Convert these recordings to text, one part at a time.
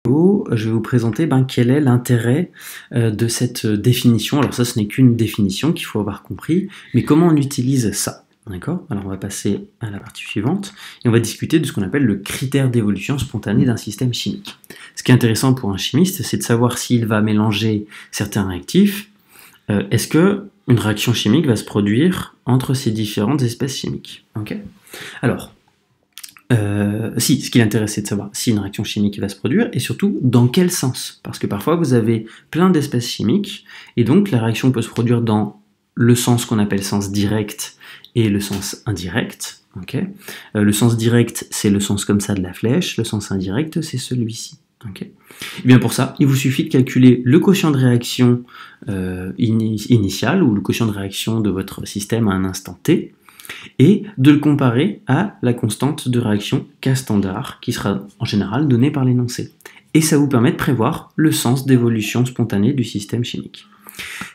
Je vais vous présenter quel est l'intérêt de cette définition. Alors ça, ce n'est qu'une définition qu'il faut avoir compris, mais comment on utilise ça? D'accord? Alors on va passer à la partie suivante, et on va discuter de ce qu'on appelle le critère d'évolution spontanée d'un système chimique. Ce qui est intéressant pour un chimiste, c'est de savoir s'il va mélanger certains réactifs, est-ce que une réaction chimique va se produire entre ces différentes espèces chimiques. Okay? Alors, ce qui l'intéresse, c'est de savoir si une réaction chimique va se produire, et surtout, dans quel sens. Parce que parfois, vous avez plein d'espèces chimiques, et donc la réaction peut se produire dans le sens qu'on appelle sens direct, et le sens indirect. Okay. Le sens direct, c'est le sens comme ça de la flèche, le sens indirect, c'est celui-ci. Okay. Et bien pour ça, il vous suffit de calculer le quotient de réaction initial, ou le quotient de réaction de votre système à un instant t, et de le comparer à la constante de réaction K standard, qui sera en général donnée par l'énoncé. Et ça vous permet de prévoir le sens d'évolution spontanée du système chimique.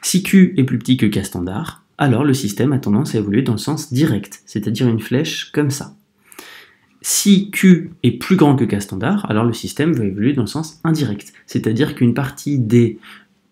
Si Q est plus petit que K standard, alors le système a tendance à évoluer dans le sens direct, c'est-à-dire une flèche comme ça. Si Q est plus grand que K standard, alors le système va évoluer dans le sens indirect, c'est-à-dire qu'une partie des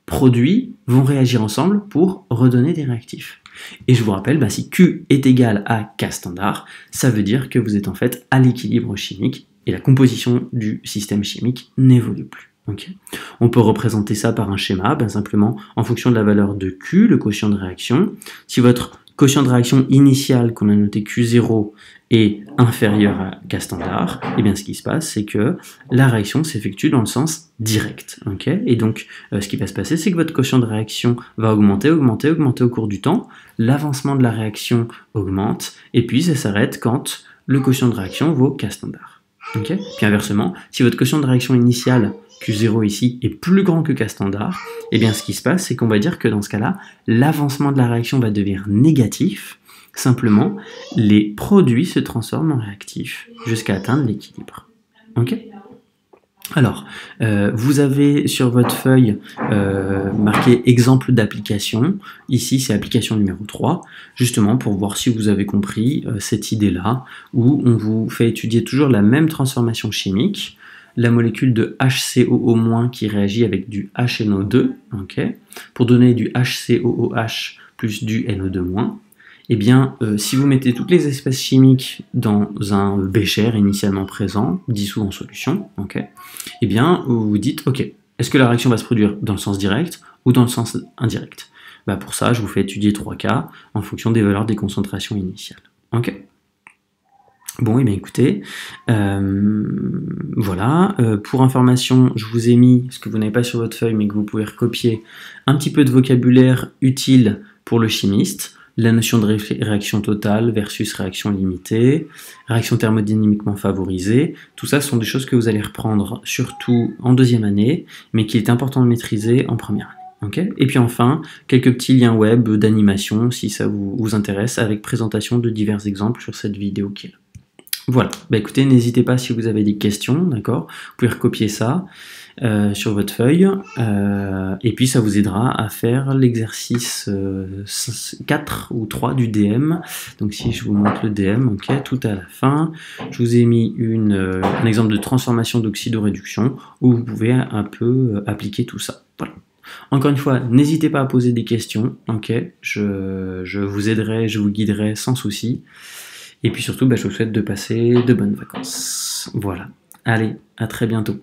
produits vont réagir ensemble pour redonner des réactifs. Et je vous rappelle, si Q est égal à K standard, ça veut dire que vous êtes en fait à l'équilibre chimique et la composition du système chimique n'évolue plus. Okay. On peut représenter ça par un schéma, simplement en fonction de la valeur de Q, le quotient de réaction. Si votre quotient de réaction initial, qu'on a noté Q0, est inférieur à K standard, et bien ce qui se passe, c'est que la réaction s'effectue dans le sens direct. Okay. Et donc, ce qui va se passer, c'est que votre quotient de réaction va augmenter au cours du temps. L'avancement de la réaction augmente, et puis ça s'arrête quand le quotient de réaction vaut K standard. Okay. Puis inversement, si votre quotient de réaction initial, Q0 ici, est plus grand que K standard, et bien ce qui se passe, c'est qu'on va dire que dans ce cas-là, l'avancement de la réaction va devenir négatif. Simplement, les produits se transforment en réactifs jusqu'à atteindre l'équilibre. Ok ? Alors, vous avez sur votre feuille marqué exemple d'application. Ici, c'est application numéro 3, justement pour voir si vous avez compris cette idée-là, où on vous fait étudier toujours la même transformation chimique, la molécule de HCOO- qui réagit avec du HNO2, okay, pour donner du HCOOH plus du NO2-. Eh bien, si vous mettez toutes les espèces chimiques dans un bécher initialement présent, dissous en solution, okay, eh bien, vous vous dites, ok, est-ce que la réaction va se produire dans le sens direct ou dans le sens indirect? Pour ça, je vous fais étudier 3 cas en fonction des valeurs des concentrations initiales. Okay. Bon, et bien écoutez, voilà, pour information, je vous ai mis, ce que vous n'avez pas sur votre feuille, mais que vous pouvez recopier, un petit peu de vocabulaire utile pour le chimiste, la notion de réaction totale versus réaction limitée, réaction thermodynamiquement favorisée, tout ça sont des choses que vous allez reprendre surtout en deuxième année, mais qu'il est important de maîtriser en première année. Okay. Et puis enfin, quelques petits liens web d'animation, si ça vous intéresse, avec présentation de divers exemples sur cette vidéo qui est là. Voilà, écoutez, n'hésitez pas si vous avez des questions, d'accord? Vous pouvez recopier ça sur votre feuille, et puis ça vous aidera à faire l'exercice 4 ou 3 du DM. Donc si je vous montre le DM, ok, tout à la fin, je vous ai mis un exemple de transformation d'oxydoréduction où vous pouvez un peu appliquer tout ça. Voilà. Encore une fois, n'hésitez pas à poser des questions, ok? Je vous aiderai, je vous guiderai sans souci. Et puis surtout, je vous souhaite de passer de bonnes vacances. Voilà. Allez, à très bientôt.